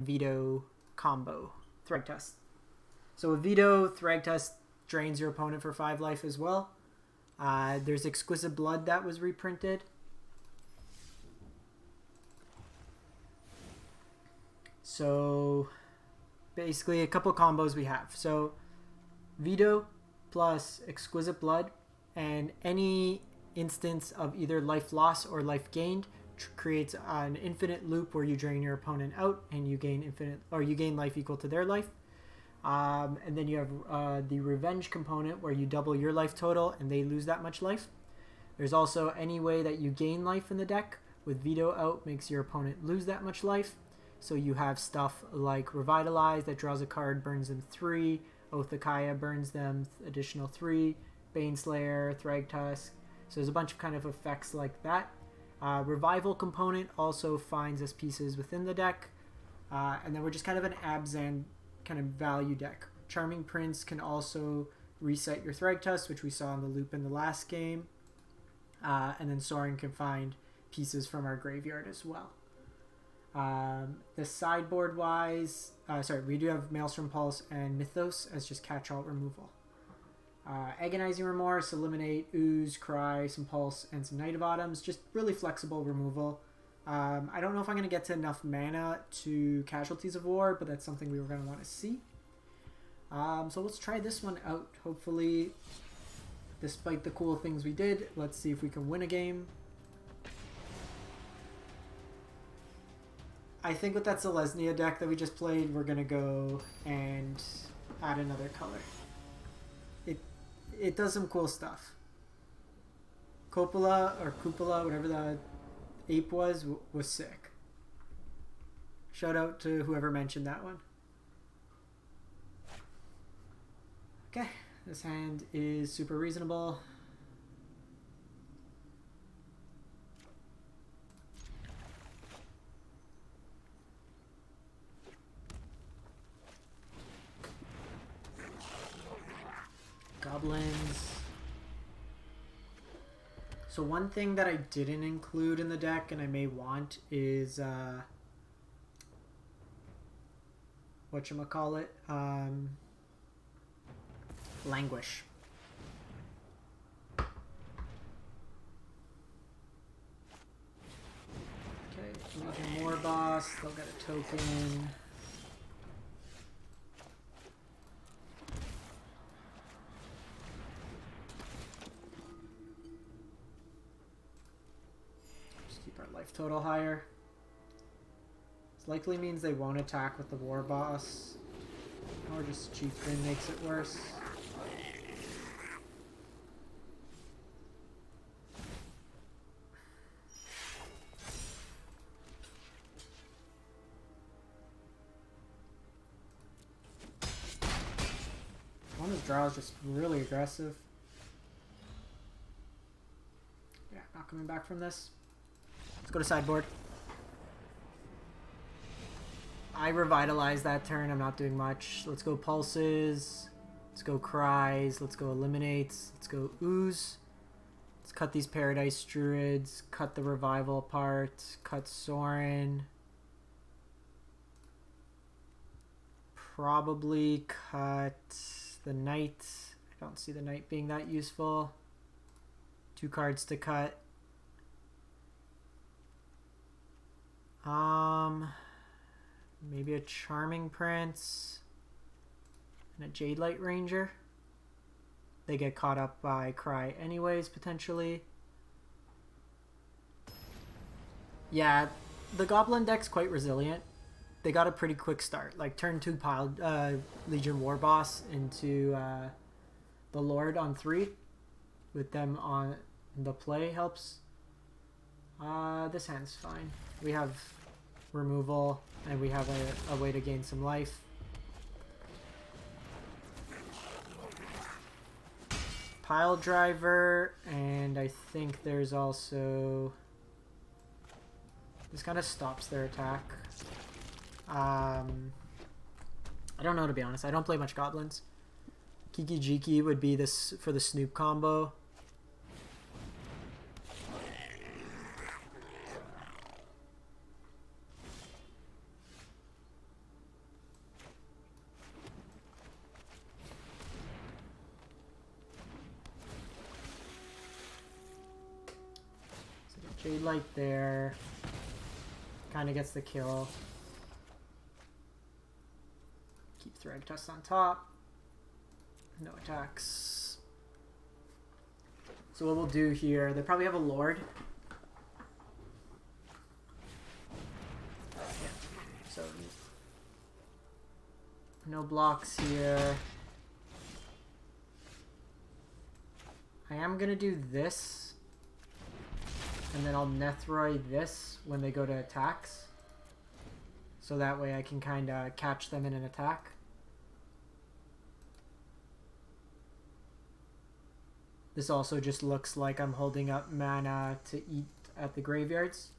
Vito combo, Thragtusk. So with Vito, Thragtusk drains your opponent for 5 life as well. There's Exquisite Blood that was reprinted. So basically a couple combos we have. So Vito plus Exquisite Blood, and any instance of either life loss or life gained creates an infinite loop where you drain your opponent out and you gain life equal to their life. And then you have the revenge component where you double your life total and they lose that much life. There's also any way that you gain life in the deck. With Vito out, makes your opponent lose that much life. So you have stuff like Revitalize that draws a card, burns them 3. Oath of Kaya burns them additional 3. Baneslayer, Thragtusk. So there's a bunch of kind of effects like that. Revival component also finds us pieces within the deck. And then we're just kind of an Abzan kind of value deck. Charming Prince can also reset your Thragtusk, which we saw in the loop in the last game. And then Sorin can find pieces from our graveyard as well. The sideboard wise, we do have Maelstrom Pulse and Mythos as just catch-all removal. Agonizing Remorse, Eliminate, Ooze, Cry, some Pulse, and some Knight of Autumns. Just really flexible removal. I don't know if I'm going to get to enough mana to Casualties of War, but that's something we were going to want to see. So let's try this one out. Hopefully, despite the cool things we did, let's see if we can win a game. I think with that Selesnya deck that we just played, we're going to go and add another color. It does some cool stuff. Cupola, whatever the ape was sick. Shout out to whoever mentioned that one. Okay, this hand is super reasonable. Goblins. So one thing that I didn't include in the deck and I may want is whatchamacallit? Languish. Okay, Legion War Boss, they'll get a token. Total higher. This likely means they won't attack with the War Boss. Or just Chieftain makes it worse. One of his draws is just really aggressive. Yeah, not coming back from this. Let's go to sideboard. I revitalize that turn. I'm not doing much. Let's go pulses. Let's go cries. Let's go eliminates. Let's go ooze. Let's cut these Paradise Druids. Cut the revival apart. Cut Sorin. Probably cut the knight. I don't see the knight being that useful. 2 cards to cut. Maybe a Charming Prince and a Jadelight Ranger. They get caught up by Cry anyways, potentially. Yeah, the Goblin deck's quite resilient. They got a pretty quick start. Like turn 2 piled Legion War Boss into the Lord on 3. With them on the play helps. This hand's fine. We have removal, and we have a way to gain some life. Pile driver, and I think there's also... This kind of stops their attack. I don't know, to be honest. I don't play much goblins. Kiki Jiki would be this for the Snoop combo. Jadelight there. Kind of gets the kill. Keep Thragtusk on top. No attacks. So what we'll do here, they probably have a Lord. Yeah. So no blocks here. I am gonna do this, and then I'll Nethroi this when they go to attacks. So that way I can kind of catch them in an attack. This also just looks like I'm holding up mana to eat at the graveyards.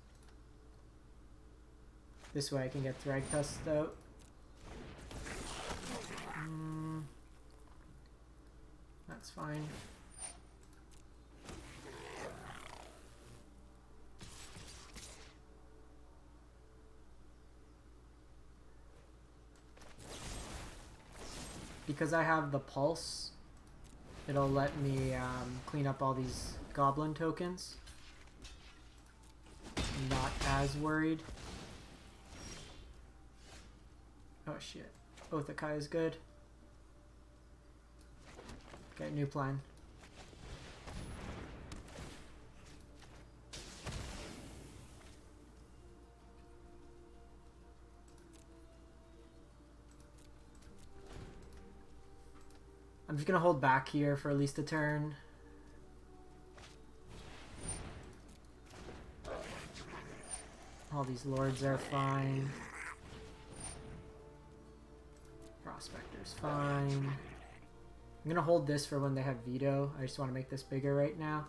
This way I can get Thragtusk out. That's fine. Because I have the Pulse, it'll let me clean up all these Goblin tokens. I'm not as worried. Oh shit. Othakai is good. Okay, new plan. I'm just gonna hold back here for at least a turn. All these lords are fine. Prospector's fine. I'm gonna hold this for when they have Vito. I just want to make this bigger right now.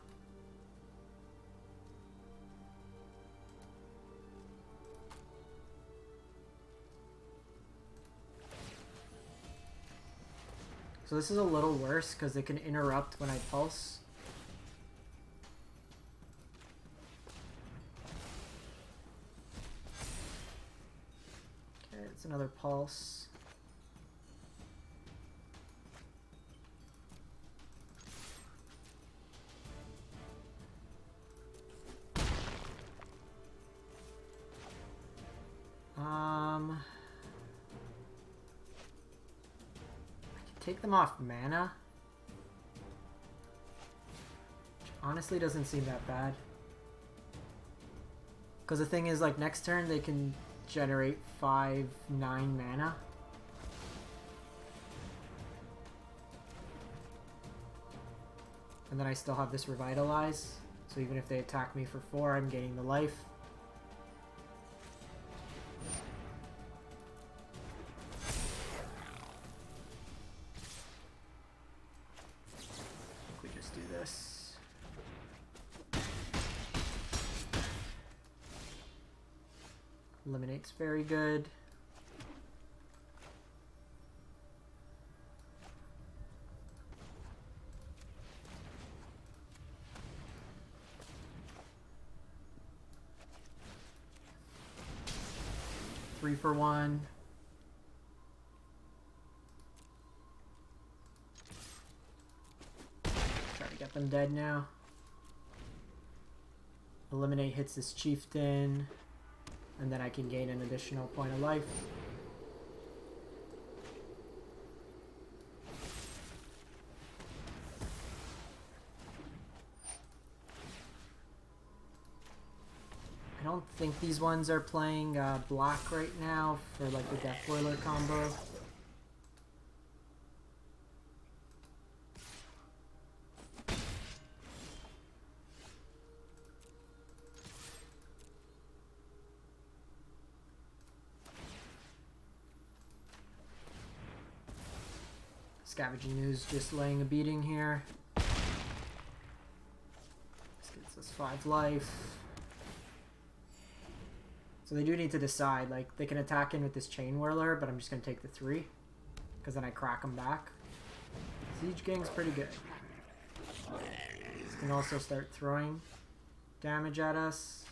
So this is a little worse because they can interrupt when I pulse. Okay, it's another pulse. Take them off mana, which honestly doesn't seem that bad. Because the thing is, like, next turn they can generate 5/9 mana. And then I still have this Revitalize, so even if they attack me for 4, I'm gaining the life. Eliminate's very good. Three for one. Try to get them dead now. Eliminate hits this chieftain. And then I can gain an additional point of life. I don't think these ones are playing black right now for like the Death Boiler combo. Scavenging Ooze just laying a beating here. This gets us 5 life. So they do need to decide, like, they can attack in with this Chain Whirler, but I'm just going to take the 3. Because then I crack them back. Siege Gang's pretty good. This can also start throwing damage at us.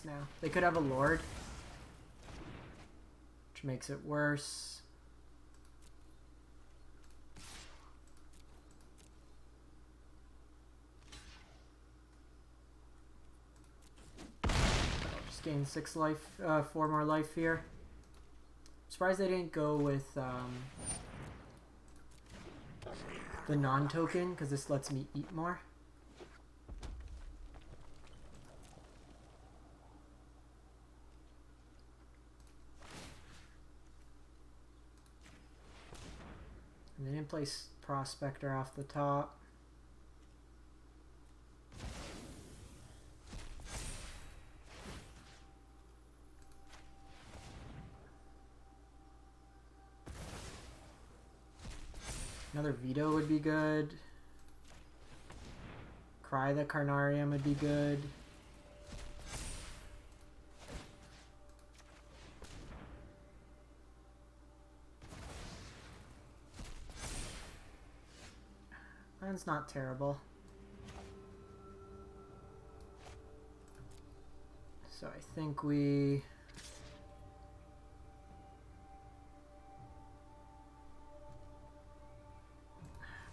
face now. They could have a Lord, which makes it worse. Just gain 6 life, 4 more life here. Surprised they didn't go with the non-token, because this lets me eat more. And they didn't place Prospector off the top. Another Vito would be good. Cry the Carnarium would be good. That's not terrible. So I think we...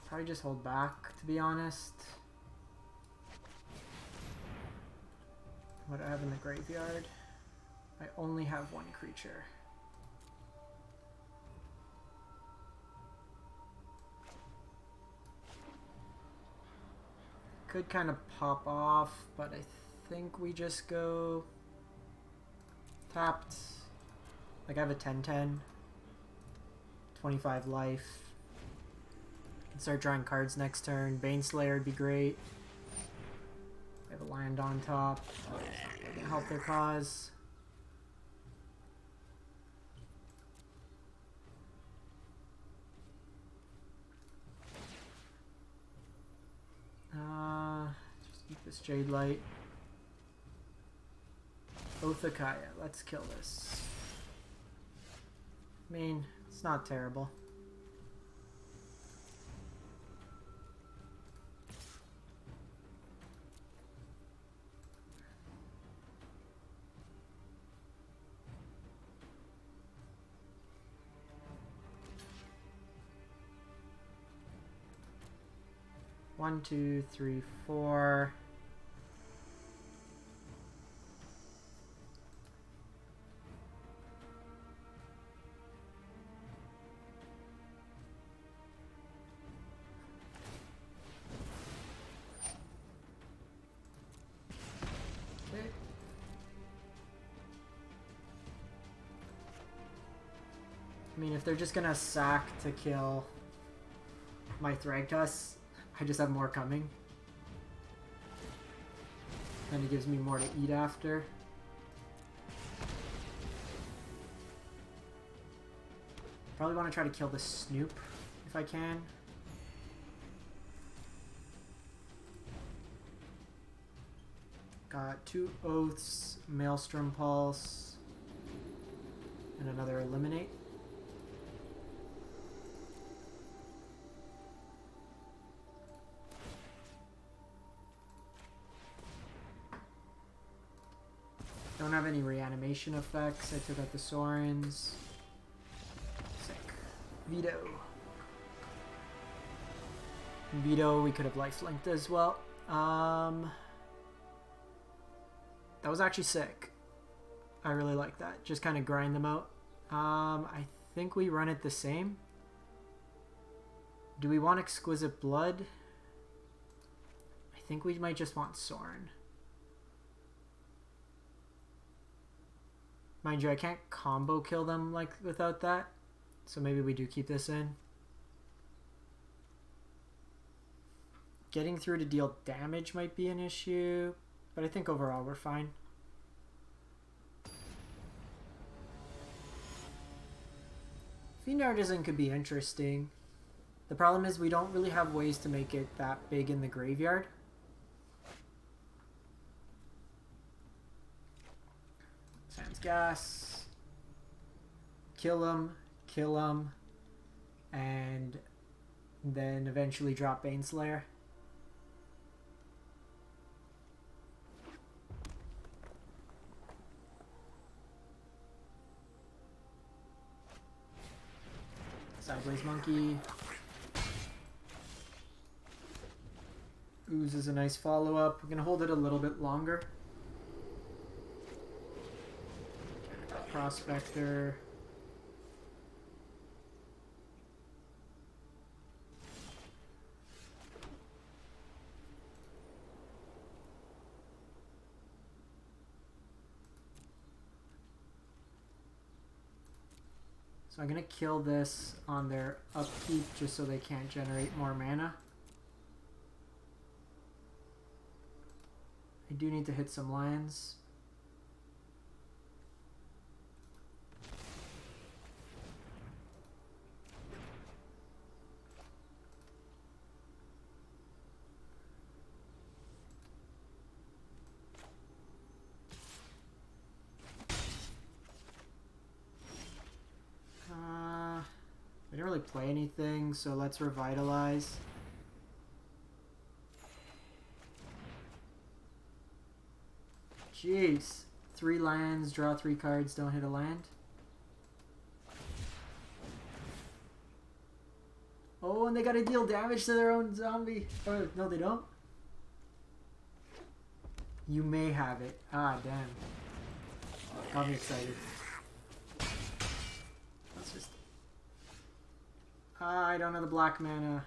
probably just hold back, to be honest. What do I have in the graveyard? I only have 1 creature. Could kind of pop off, but I think we just go tapped. Like I have a 10/10, 25 life. Can start drawing cards next turn. Baneslayer would be great. I have a land on top. Can help their cause. Just keep this Jadelight. Othakaya, let's kill this. I mean, it's not terrible. One, two, three, four. Okay. I mean, if they're just gonna sack to kill my Thragtusk, I just have more coming. And it gives me more to eat after. Probably want to try to kill the Snoop if I can. Got 2 Oaths, Maelstrom Pulse, and another Eliminate. Don't have any reanimation effects. I took out the Sorens. Sick. Vito. Vito, we could have lifelinked as well. That was actually sick. I really like that. Just kind of grind them out. I think we run it the same. Do we want Exquisite Blood? I think we might just want Sorn. Mind you, I can't combo kill them like without that, so maybe we do keep this in. Getting through to deal damage might be an issue, but I think overall we're fine. Fiend Artisan could be interesting. The problem is we don't really have ways to make it that big in the graveyard. Sans Gas, kill him, and then eventually drop Baneslayer. Sideways Monkey. Ooze is a nice follow-up. We're going to hold it a little bit longer. Prospector. So I'm going to kill this on their upkeep just so they can't generate more mana. I do need to hit some lands. I didn't really play anything, so let's Revitalize. Jeez. 3 lands, draw 3 cards, don't hit a land. Oh, and they gotta deal damage to their own zombie. Oh, no, they don't. You may have it. Ah, damn. Got me excited. Let's just... I don't have the black mana.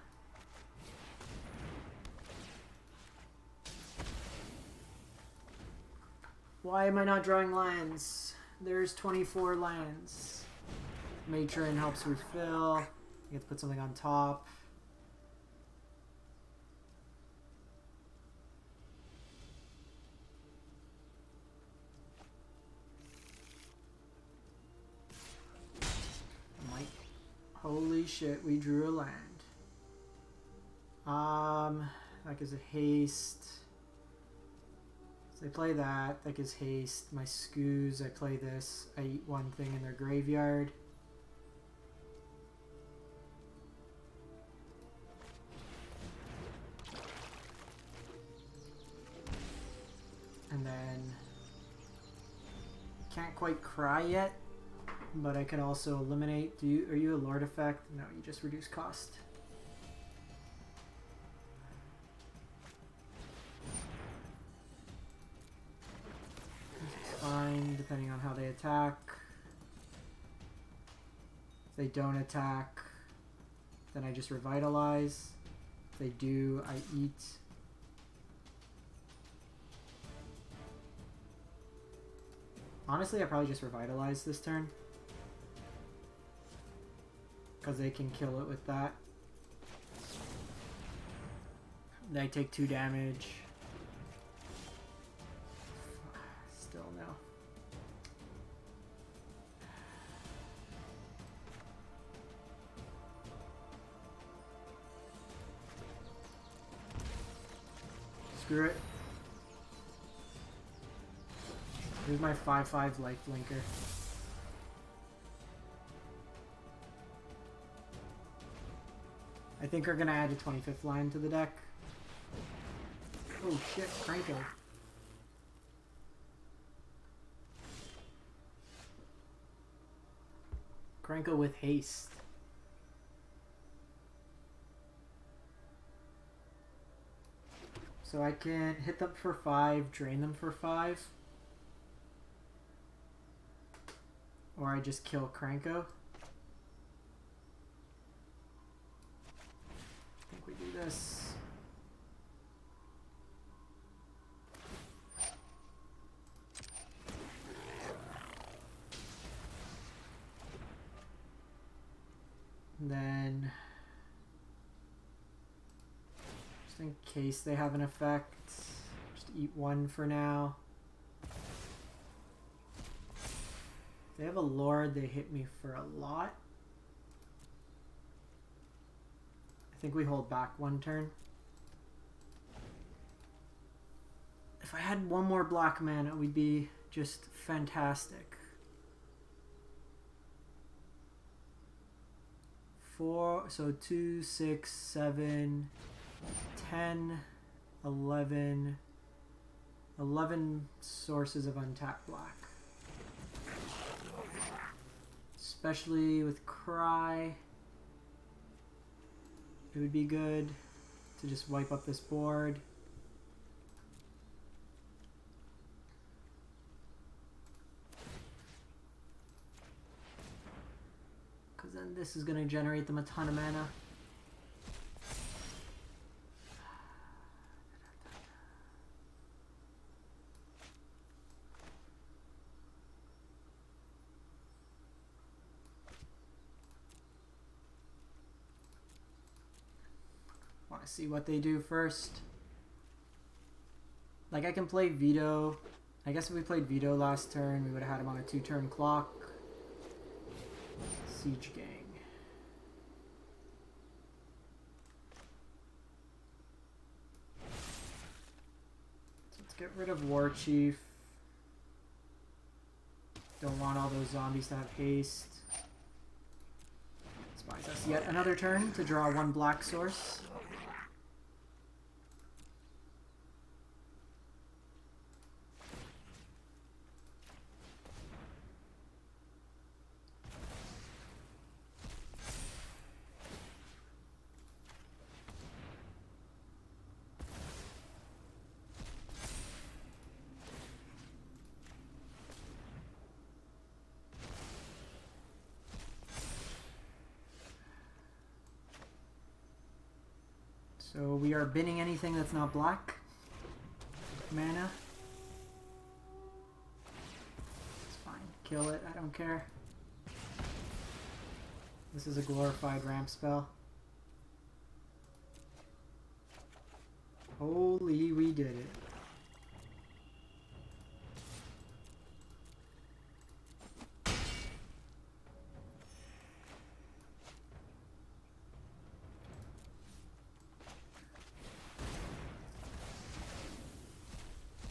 Why am I not drawing lands? There's 24 lands. Matron helps refill. You have to put something on top. Holy shit, we drew a land. That gives a haste. So I play that. That gives haste. My Scoos, I play this. I eat 1 thing in their graveyard. And then can't quite cry yet. But I can also eliminate. Are you a Lord effect? No, you just reduce cost. This is fine, depending on how they attack. If they don't attack, then I just Revitalize. If they do, I eat. Honestly, I probably just Revitalize this turn. Because they can kill it with that. They take 2 damage. Still no. Screw it. Here's my 5/5 life blinker. I think we're gonna add a 25th line to the deck. Oh shit, Cranko. Cranko with haste. So I can hit them for 5, drain them for 5. Or I just kill Cranko. We do this. And then, just in case they have an effect, just eat 1 for now. If they have a Lord, they hit me for a lot. I think we hold back 1 turn. If I had 1 more black mana, we'd be just fantastic. 4, so 2, 6, 7, 10, 11, 11 sources of untapped black. Especially with Cry. it would be good to just wipe up this board. Because then this is going to generate them a ton of mana. Want to see what they do first. Like, I can play Vito. I guess if we played Vito last turn, we would have had him on a 2-turn clock. Siege Gang. So let's get rid of War Chief. Don't want all those zombies to have haste. This buys us yet another turn to draw 1 black source. So we are binning anything that's not black. Mana. It's fine. Kill it. I don't care. This is a glorified ramp spell. Holy, we did it.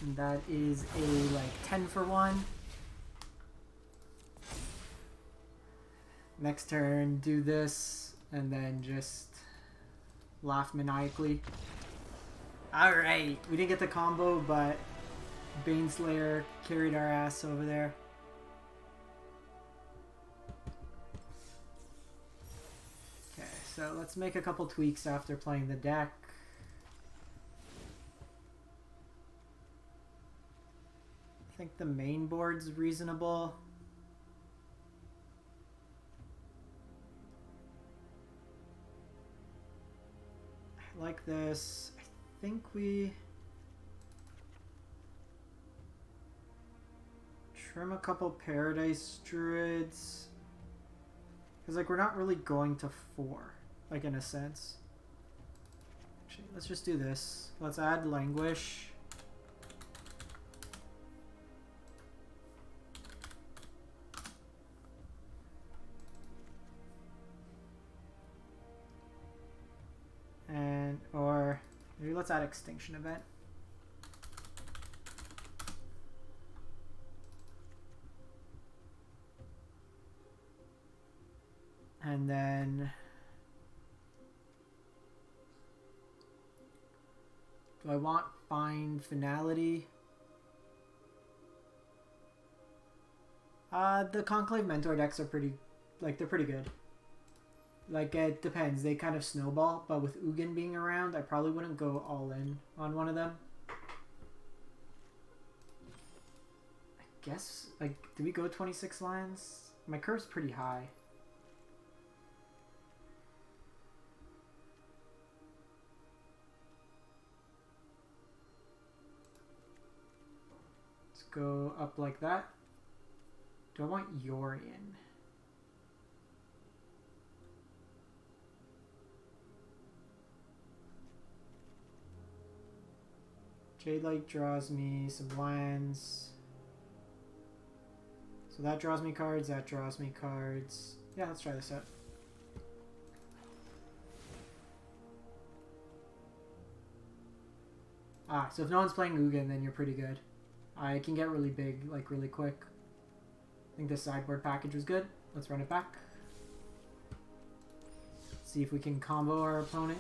And that is a like 10 for 1. Next turn, do this, and then just laugh maniacally. Alright, we didn't get the combo, but Baneslayer carried our ass over there. Okay, so let's make a couple tweaks after playing the deck. I think the main board's reasonable. I like this. I think we trim a couple Paradise Druids. Because like we're not really going to 4, like in a sense. Actually, let's just do this. Let's add Languish. And, or maybe let's add Extinction Event. And then, do I want Find Finality? The Conclave Mentor decks are pretty, like, they're pretty good. Like, it depends. They kind of snowball, but with Ugin being around, I probably wouldn't go all in on one of them. I guess, like, do we go 26 lines? My curve's pretty high. Let's go up like that. Do I want Yorion? Jadelight draws me some lands. So that draws me cards, that draws me cards. Yeah, let's try this out. Ah, so if no one's playing Ugin, then you're pretty good. I can get really big, like really quick. I think this sideboard package was good. Let's run it back. See if we can combo our opponent.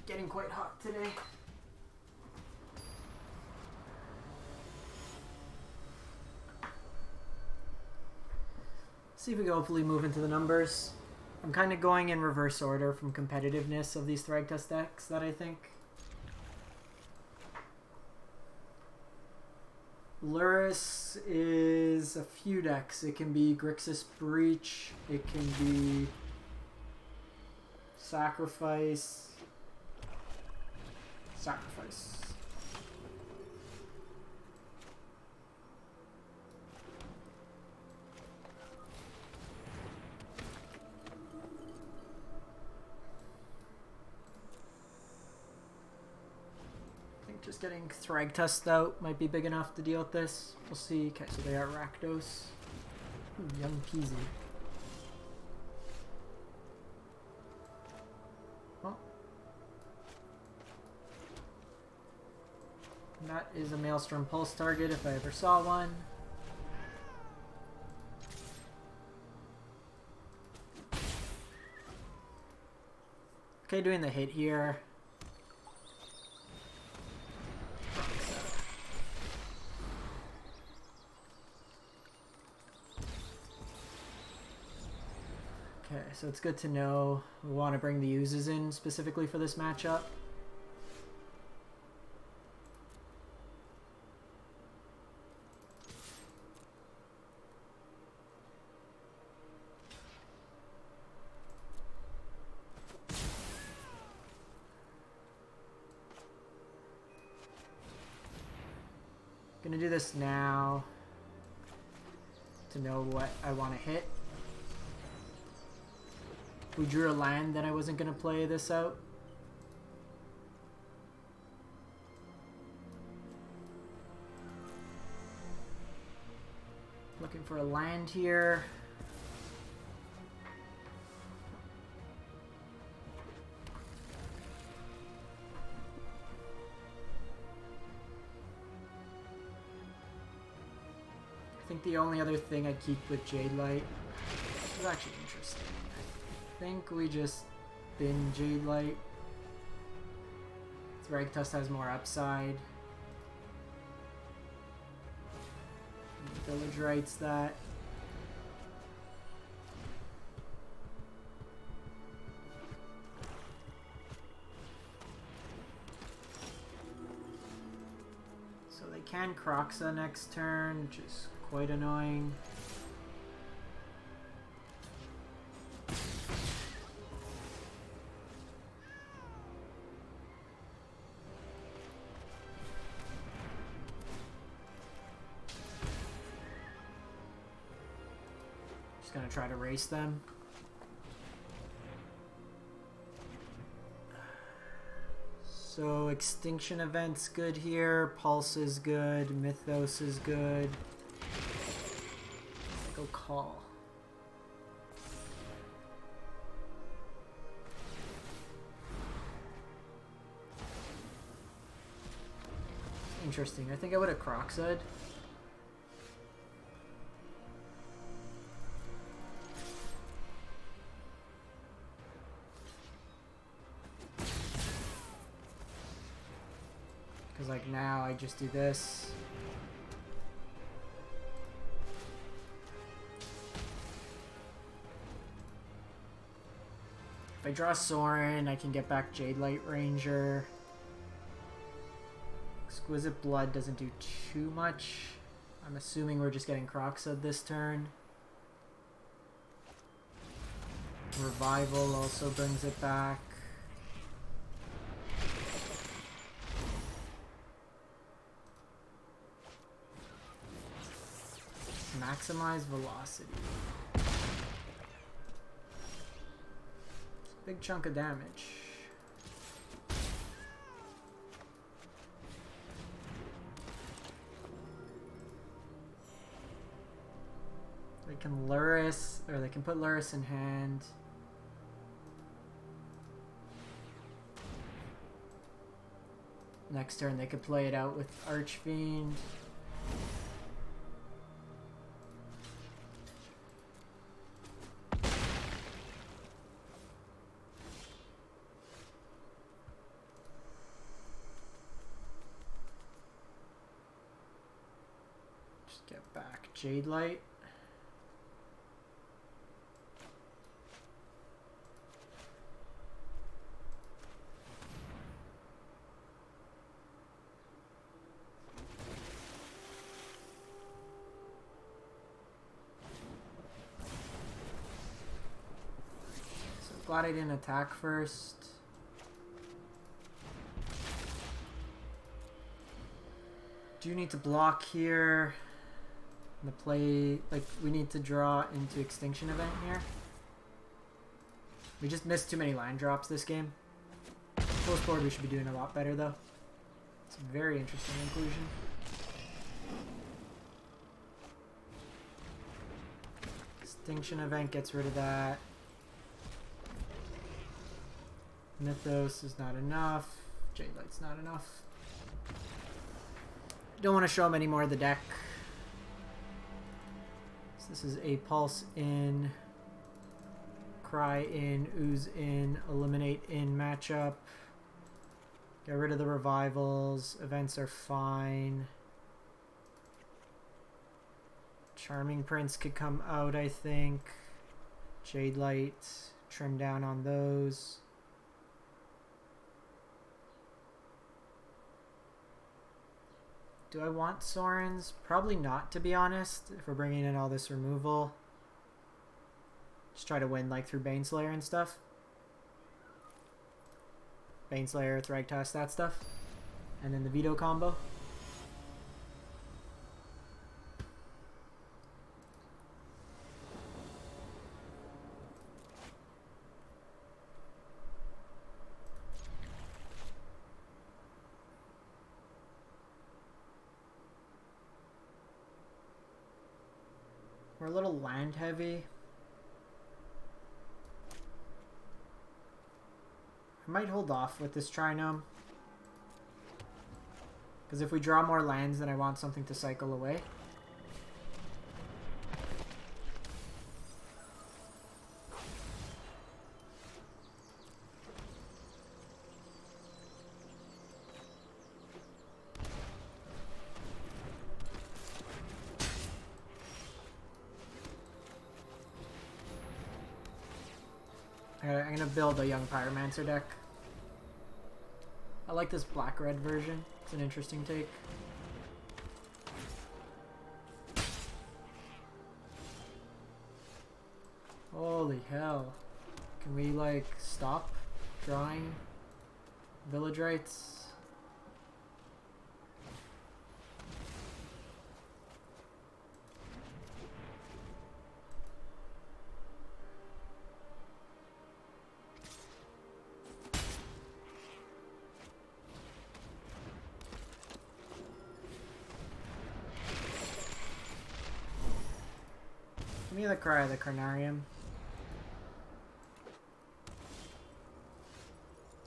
Getting quite hot today. See if we can hopefully move into the numbers. I'm kind of going in reverse order from competitiveness of these Thragtusk decks that I think. Lurrus is a few decks. It can be Grixis Breach. It can be Sacrifice. Sacrifice. Just getting Thragtusk out might be big enough to deal with this. We'll see. Okay, so they are Rakdos. Ooh, young peasy. Oh. That is a Maelstrom Pulse target if I ever saw one. Okay, doing the hit here. Okay, so it's good to know we want to bring the Oozes in specifically for this matchup. Gonna do this now to know what I want to hit. If we drew a land, then I wasn't going to play this out. Looking for a land here. I think the only other thing I'd keep with Jadelight is actually interesting. I think we just bin Jadelight. Thragtusk has more upside. Village writes that. So they can Kroxa next turn, which is quite annoying. Gonna try to race them. So Extinction Event's good here, Pulse is good, Mythos is good. Go call. Interesting. I think I would have Kroxa'd. Like now I just do this. If I draw Sorin, I can get back Jadelight Ranger. Exquisite Blood doesn't do too much. I'm assuming we're just getting Kroxa this turn. Revival also brings it back. Maximize velocity. It's a big chunk of damage. They can Lurrus, or they can put Lurrus in hand. Next turn they could play it out with Archfiend. Jadelight. Glad I didn't attack first. Do need to block here. The play, like, we need to draw into Extinction Event here. We just missed too many land drops this game. Post board, we should be doing a lot better though. It's a very interesting inclusion. Extinction Event gets rid of that. Mythos is not enough. Jadelight's not enough. Don't want to show them any more of the deck. So this is a Pulse in, Cry in, Ooze in, Eliminate in matchup. Get rid of the revivals. Events are fine. Charming Prince could come out, I think. Jadelight, trim down on those. Do I want Sorens? Probably not, to be honest, if we're bringing in all this removal. Just try to win like through Baneslayer and stuff. Baneslayer, Thragtusk, that stuff. And then the Vito combo. We're a little land heavy. I might hold off with this Trinome. Because if we draw more lands, then I want something to cycle away. I'm gonna build a Young Pyromancer deck. I like this black-red version. It's an interesting take. Holy hell. Can we, like, stop drawing Village Rites? Give me the Cry of the Carnarium.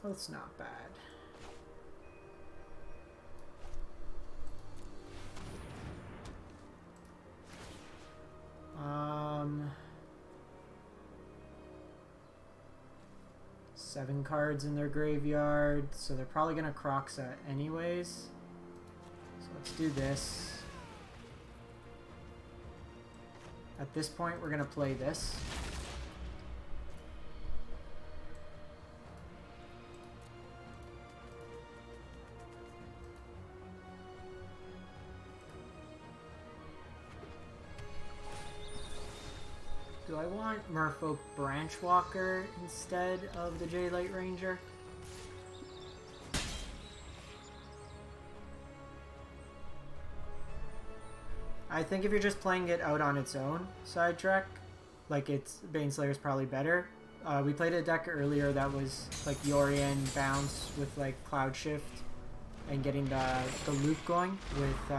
Oh, it's not bad. Seven cards in their graveyard, so they're probably gonna Kroxa anyways. So let's do this. At this point, we're gonna play this. Do I want Merfolk Branchwalker instead of the Jadelight Ranger? I think if you're just playing it out on its own, Sidetrack, like it's Baneslayer is probably better. We played a deck earlier that was like Yorion bounce with like Cloud Shift and getting the loop going with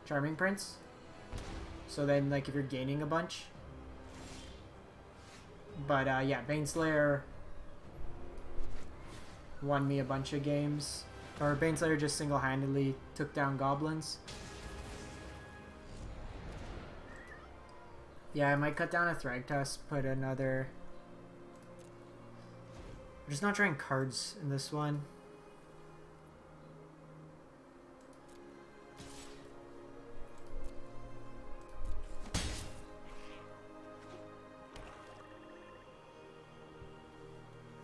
Charming Prince. So then like if you're gaining a bunch. But yeah, Baneslayer won me a bunch of games. Or Baneslayer just single-handedly took down goblins. Yeah, I might cut down a Thragtusk, put another... I'm just not trying cards in this one.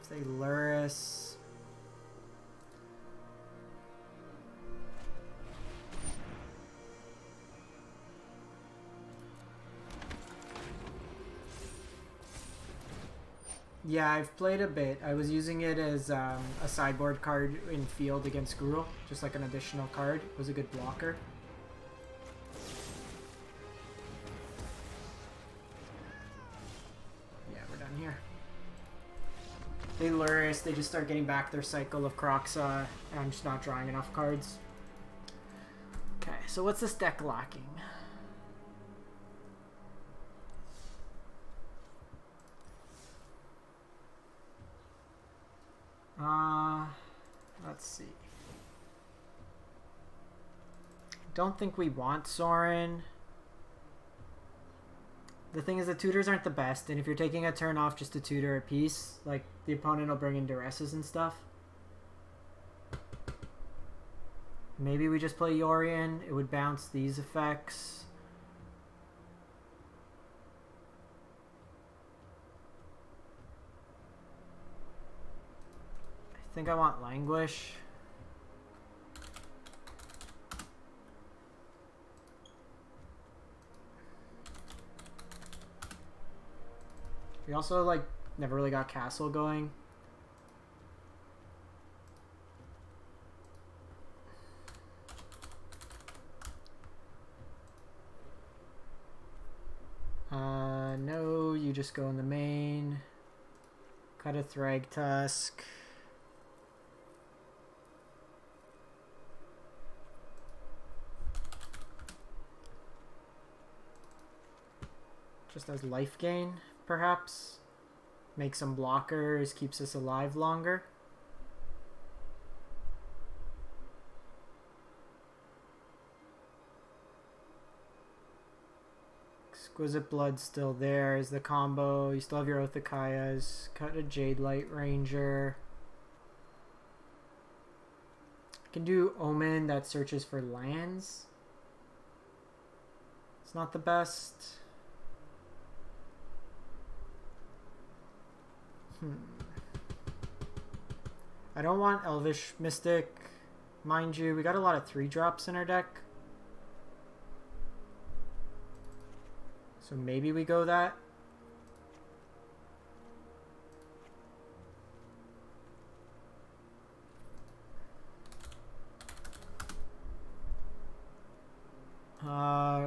Say Luris. Yeah, I've played a bit. I was using it as a sideboard card in field against Gruul, just like an additional card. It was a good blocker. Yeah, we're done here. They Luris, they just start getting back their cycle of Kroxa, and I'm just not drawing enough cards. Okay, so what's this deck lacking? Let's see. Don't think we want Sorin. The thing is, the tutors aren't the best, and if you're taking a turn off just to tutor a piece, like, the opponent will bring in duresses and stuff. Maybe we just play Yorion. It would bounce these effects. I think I want Languish. We also, like, never really got Castle going. No, you just go in the main. Cut a Thragtusk. Just as life gain, perhaps. Make some blockers, keeps us alive longer. Exquisite Blood still there is the combo. You still have your Othakayas. Cut a Jadelight Ranger. I can do Omen that searches for lands. It's not the best. I don't want Elvish Mystic. Mind you, we got a lot of 3-drops in our deck. So maybe we go that.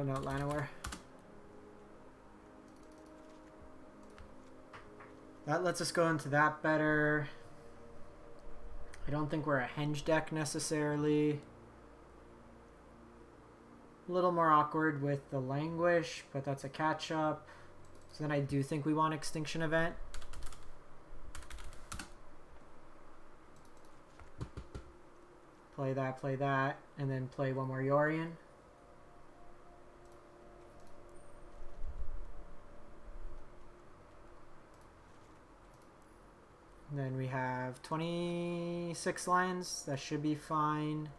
No, Llanowar. That lets us go into that better. I don't think we're a henge deck necessarily. A little more awkward with the Languish, but that's a catch-up. So then I do think we want Extinction Event. Play that, and then play one more Yorion. Then we have 26 lines. That should be fine.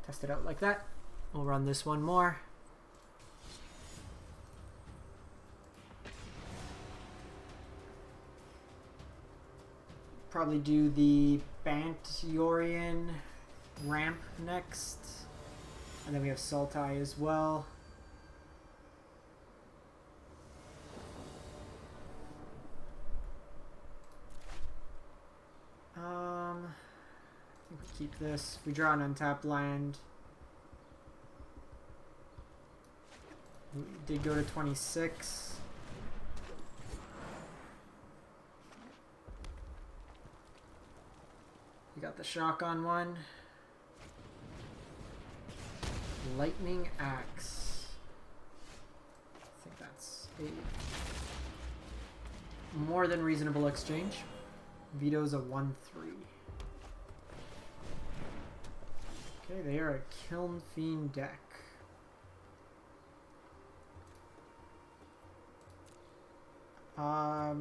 Test it out like that. We'll run this one more. Probably do the Bant Yorion ramp next. And then we have Sultai as well. I think we keep this. If we draw an untapped land, we did go to 26. We got the shock on one. Lightning Axe. I think that's a more than reasonable exchange. Vito's a 1-3. Okay, they are a Kiln Fiend deck. I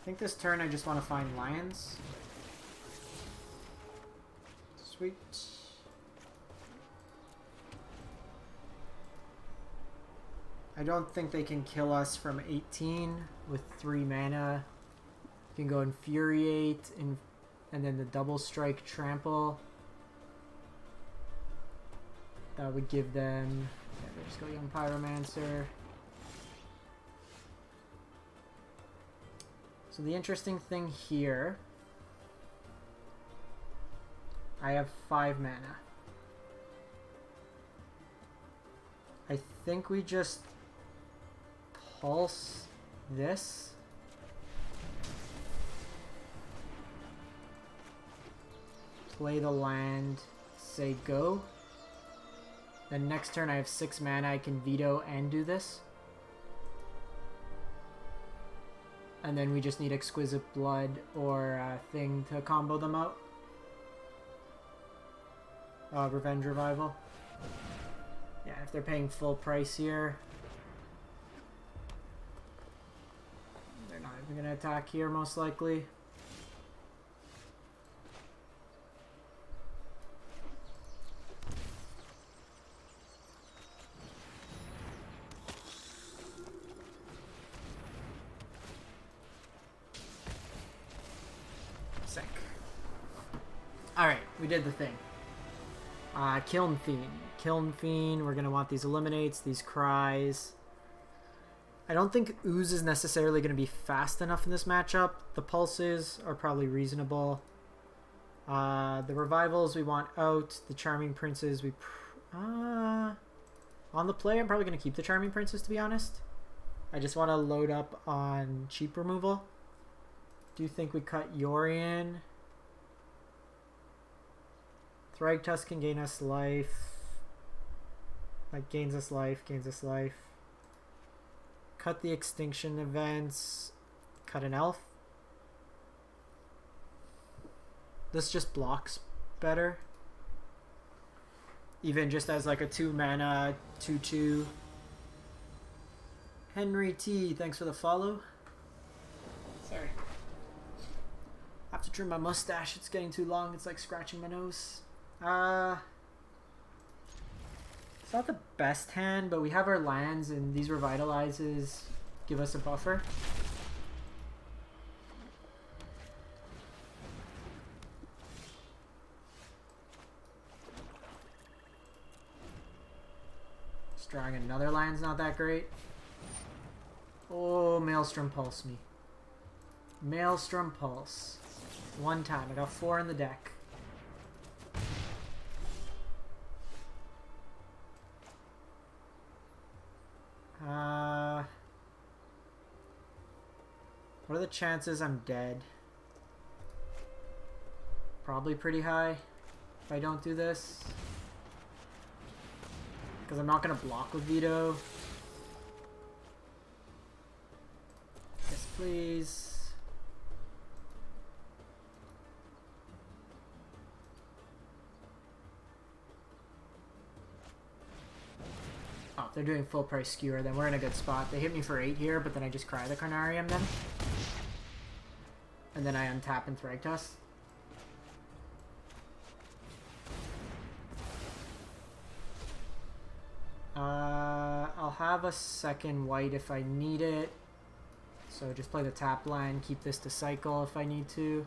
think this turn I just want to find lands. Sweet. I don't think they can kill us from 18 with 3 mana. You can go Infuriate and then the double strike trample. That would give them Okay, let's go Young Pyromancer. So the interesting thing here, I have 5 mana. I think we just pulse this. Play the land, say go. Then next turn I have 6 mana, I can veto and do this. And then we just need Exquisite Blood or thing to combo them out. Revenge Revival. Yeah, if they're paying full price here, they're not even going to attack here most likely. Sick. Alright, we did the thing. Kiln Fiend. Kiln Fiend, we're going to want these Eliminates, these Cries. I don't think Ooze is necessarily going to be fast enough in this matchup. The Pulses are probably reasonable. The Revivals we want out. The Charming Princes we... on the play, I'm probably going to keep the Charming Princes, to be honest. I just want to load up on cheap removal. Do you think we cut Yorion? Thragtusk can gain us life. Like, gains us life, gains us life. Cut the Extinction Events. Cut an Elf. This just blocks better. Even just as like a 2 mana, 2/2. Henry T, thanks for the follow. Sorry. I have to trim my mustache, it's getting too long, it's like scratching my nose. It's not the best hand, but we have our lands and these Revitalizes give us a buffer. Just drawing another land's not that great. Oh, Maelstrom Pulse me. Maelstrom Pulse. One time. I got 4 in the deck. What are the chances I'm dead? Probably pretty high if I don't do this. Because I'm not going to block with Vito. Yes, please. Oh, they're doing full price skewer, then we're in a good spot. They hit me for 8 here, but then I just cry the Carnarium then. And then I untap and Thragtusk. I'll have a second white if I need it. So just play the tap land, keep this to cycle if I need to.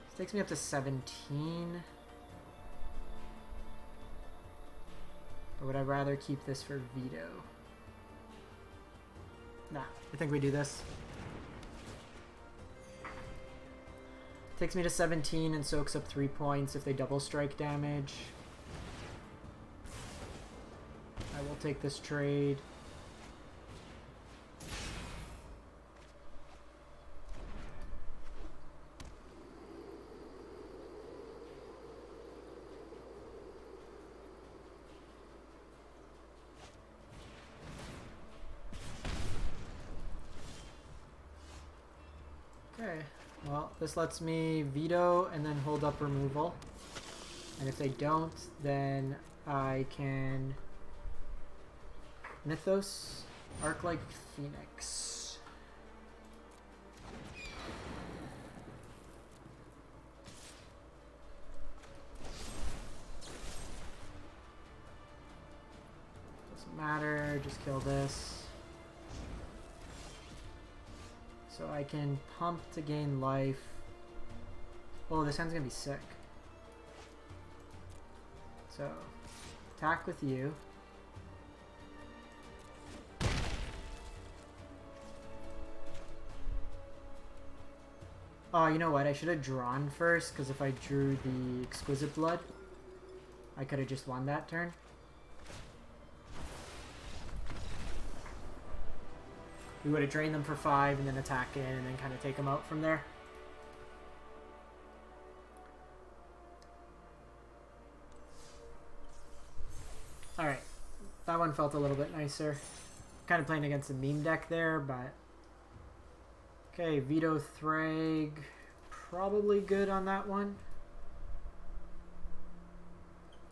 This takes me up to 17. Or would I rather keep this for Vito? Nah, I think we do this. Takes me to 17 and soaks up 3 points if they double strike damage. I will take this trade. Okay, well, this lets me veto and then hold up removal. And if they don't, then I can Mythos, Arc-like Phoenix. Doesn't matter, just kill this. So I can pump to gain life. Oh, this hand's gonna be sick. So, attack with you. Oh, you know what? I should have drawn first, because if I drew the Exquisite Blood, I could have just won that turn. We would have drained them for 5 and then attack in and then kind of take them out from there. Alright, that one felt a little bit nicer. Kind of playing against a meme deck there, but... Okay, Vito Thrag, probably good on that one.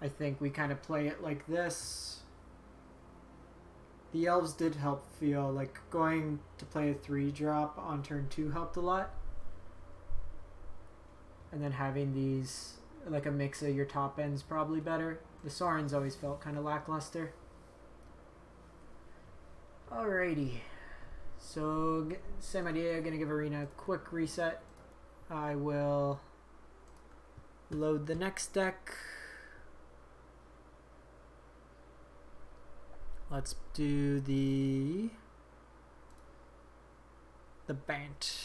I think we kind of play it like this. The elves did help feel like going to play a 3-drop on turn 2 helped a lot. And then having these, like a mix of your top ends probably better. The Sorens always felt kind of lackluster. Alrighty. So, same idea, gonna give Arena a quick reset. I will load the next deck. Let's do the Bant.